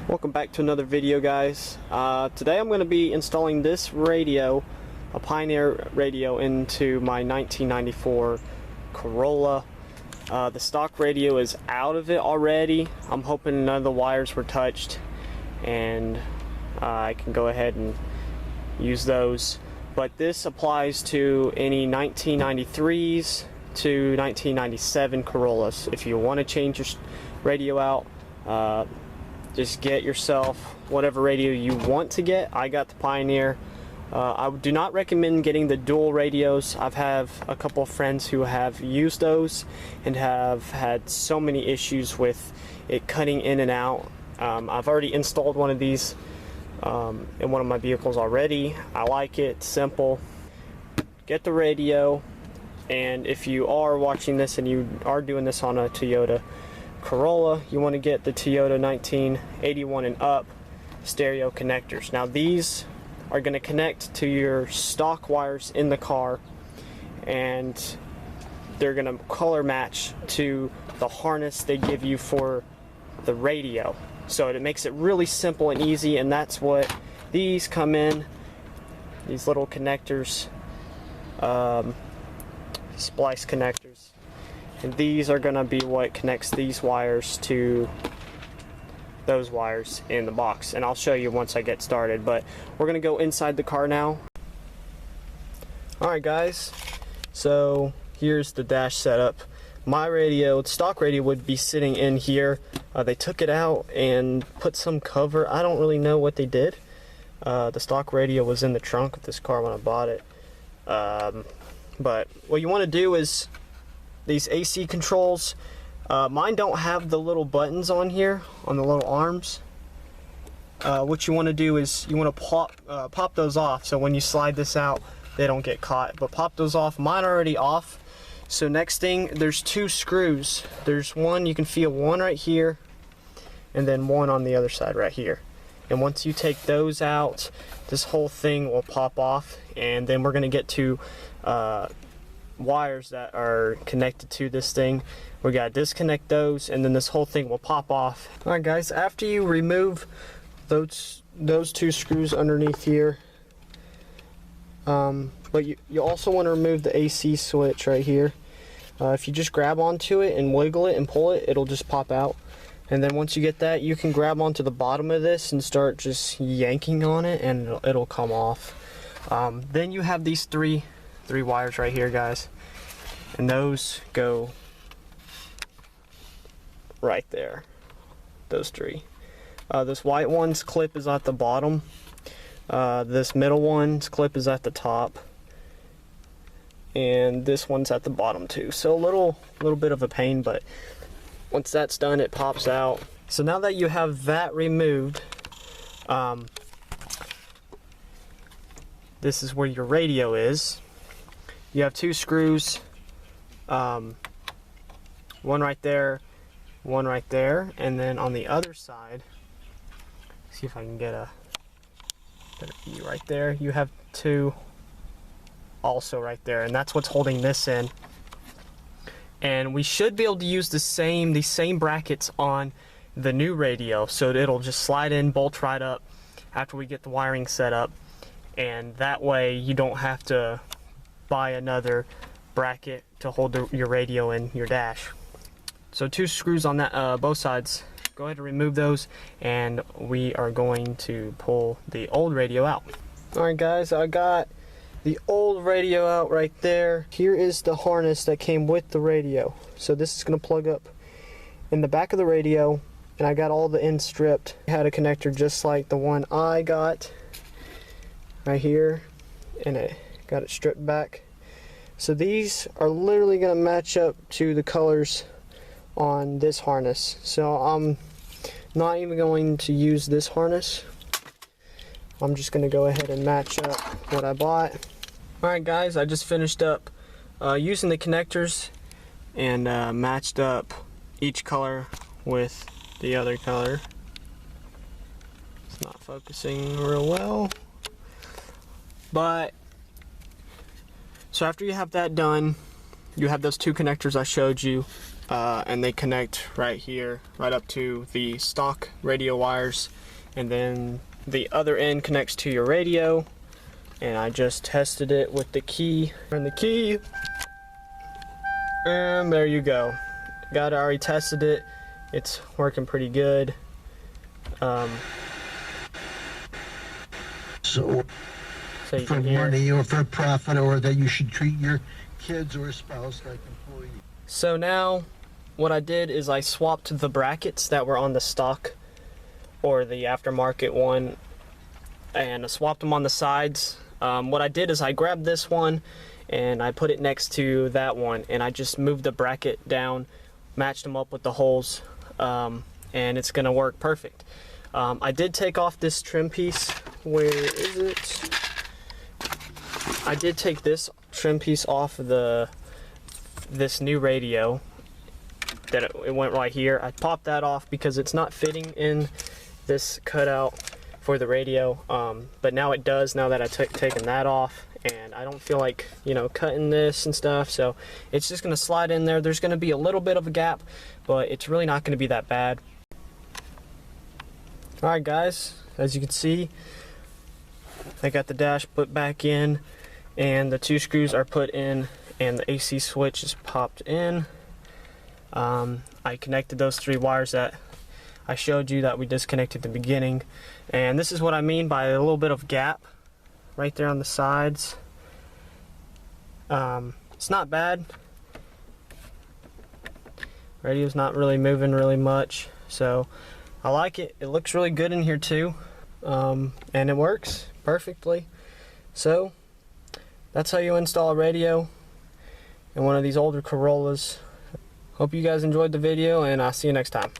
Welcome back to another video, guys. Today I'm going to be installing this radio, a Pioneer radio, into my 1994 Corolla. The stock radio is out of it already. I'm hoping none of the wires were touched and I can go ahead and use those. But this applies to any 1993s to 1997 Corollas. If you want to change your radio out, just get yourself whatever radio you want to get. I got the Pioneer. I do not recommend getting the dual radios. I've had a couple of friends who have used those and have had so many issues with it cutting in and out. I've already installed one of these in one of my vehicles already. I like it. Simple. Get the radio, and if you are watching this and you are doing this on a Toyota Corolla, you want to get the Toyota 1981 and up stereo connectors. Now these are going to connect to your stock wires in the car, and they're going to color match to the harness they give you for the radio. So it makes it really simple and easy, and that's what these come in, these little connectors, splice connectors. And these are going to be what connects these wires to those wires in the box. And I'll show you once I get started. But we're going to go inside the car now. Alright guys, so here's the dash setup. My radio, the stock radio, would be sitting in here. They took it out and put some cover. I don't really know what they did. The stock radio was in the trunk of this car when I bought it. But what you want to do is these AC controls, mine don't have the little buttons on here, on the little arms. What you want to do is you want to pop those off, so when you slide this out they don't get caught. But pop those off. Mine are already off. So next thing, there's two screws. There's one, you can feel one right here, and then one on the other side right here. And once you take those out, this whole thing will pop off, and then we're going to get to wires that are connected to this thing. We gotta disconnect those, and then this whole thing will pop off. Alright guys, after you remove those two screws underneath here, but you also want to remove the AC switch right here. If you just grab onto it and wiggle it and pull it, it'll just pop out. And then once you get that, you can grab onto the bottom of this and start just yanking on it, and it'll come off. Then you have these three wires right here, guys, and those go right there. Those three. This white one's clip is at the bottom. This middle one's clip is at the top, and this one's at the bottom too. So a little bit of a pain, but once that's done, it pops out. So now that you have that removed, this is where your radio is. You have two screws, one right there, one right there, and then on the other side, see if I can get a better view right there, you have two also right there, and that's what's holding this in. And we should be able to use these same brackets on the new radio, so it'll just slide in, bolt right up after we get the wiring set up, and that way you don't have to buy another bracket to hold your radio in your dash. So two screws on that both sides. Go ahead and remove those, and we are going to pull the old radio out. Alright guys, I got the old radio out right there. Here is the harness that came with the radio. So this is going to plug up in the back of the radio, and I got all the ends stripped. I had a connector just like the one I got right here, and it got it stripped back. So these are literally going to match up to the colors on this harness. So I'm not even going to use this harness. I'm just going to go ahead and match up what I bought. Alright guys, I just finished up using the connectors and matched up each color with the other color. It's not focusing real well, but so after you have that done, you have those two connectors I showed you. and they connect right here, right up to the stock radio wires, and then the other end connects to your radio. And I just tested it with the key. Turn the key, and there you go. Already tested it. It's working pretty good. So you for can hear. money or for profit, or that you should treat your kids or spouse like employees. So now what I did is I swapped the brackets that were on the stock or the aftermarket one, and I swapped them on the sides. What I did is I grabbed this one and I put it next to that one, and I just moved the bracket down, matched them up with the holes, and it's gonna work perfect. I did take off this trim piece. Where is it? I did take this trim piece off of this new radio. That it went right here. I popped that off because it's not fitting in this cutout for the radio, but now it does, now that I've taken that off, and I don't feel like, you know, cutting this and stuff, so it's just gonna slide in there. There's gonna be a little bit of a gap, but it's really not gonna be that bad. Alright guys, as you can see, I got the dash put back in, and the 2 screws are put in, and the AC switch is popped in. I connected those 3 wires that I showed you that we disconnected at the beginning, and this is what I mean by a little bit of gap right there on the sides. It's not bad. Radio's not really moving really much, so I like it. It looks really good in here too, and it works perfectly. So that's how you install a radio in one of these older Corollas. Hope you guys enjoyed the video, and I'll see you next time.